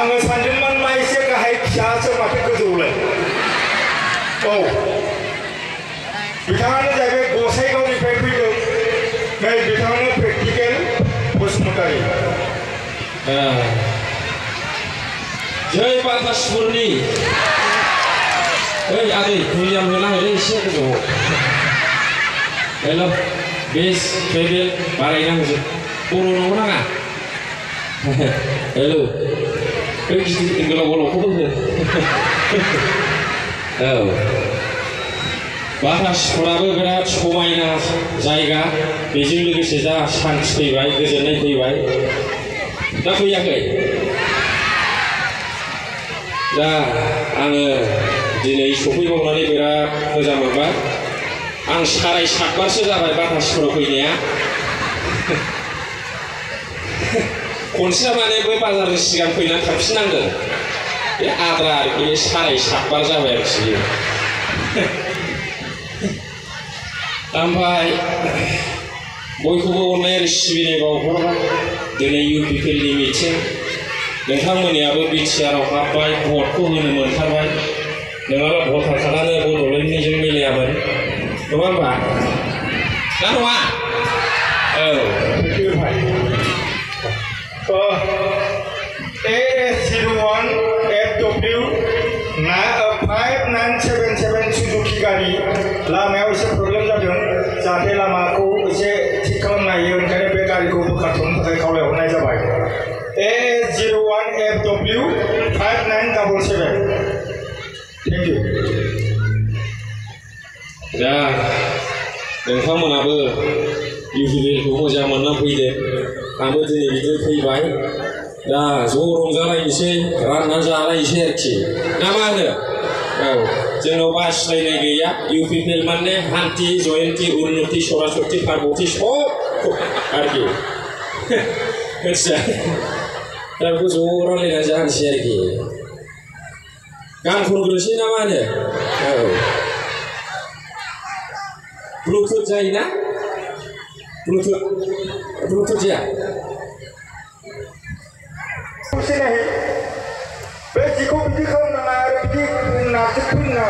आङो सानदोंमोन मा एसे गाहाय फिसासो माथो गोजौलाय औ बिथाङानो जाहैबाय गसाइगावनिफ्राय फैदों नै बिथाङानो प्रेक्टिकेल बसुमतारी जय बातासपुरनि ओइ आदै भलियाम होना होलै एसे गोजौ हेल' बेस टेबोल बारायनांगौ बर' नंगौ नाङा हेल' बै गिदिर गोलाव गोलावखौबो हो औ बातासपुराबो बिराद समायना जायगा बेजों लोगोसे दा सान्थि फैबाय गोजोननाय फैबाय दा फैयाखै दा आङो दिनै सफैबावनानै बिराद मोजां मोनबाय आं 7.5 बारसो जाबाय बातासपुराव फैनाया खनसेया माने बै बाजारनि सिगां फैनानै थांफिननांगोन बे आद्रा आरोखि 7.5 बार जाबाय आरोखि ओमफ्राय बयखौबो अननाय आरो सिबिनाय बावहरबाय दिनै इउपिपिएलनि मिटिं नोंथांमोननियाबो बिटिआरआव हाबबाय भटखौ होनो मोनथारबाय नङाबा भटार कार्डआनो बड'लेण्डनिजों मिलायामोन नङा होमबा ना नङा औ AS01 FW 5977 सुजुकी गारि लामायाव एसे प्रब्लेम जादों जाहाथे लामाखौ एसे थिग खालामनो हायो ओंखायनो बे गारिखौ बोखारथ'नो थाखाय खावलायहरनाय जाबाय AS01 FW 5977 थेंक इउ दा नोंथांमोनाबो इउपिपिएलखौ मोजां मोनना फैदो आंबो दिनै बिदिनो फैबाय दा ज' रंजालायनोसै रानना जालायनोसै आरोखि ना मा होनो औ जोंनाव बासिलायनाय गैया इउपिपिएल माने हान्थि जयन्ति उन्नति सरासति पार्बति सब आरोखि मिथिया दा बेखौ ज' रायलायना जानोसै आरोखि गान खनग्रोसै ना मा होनो औ ब्लुटुथ जायोना ब्लुटुथ जाया बे जिखौ बिदि खालामनाङा आरो बिदि नारजोबफिननाङा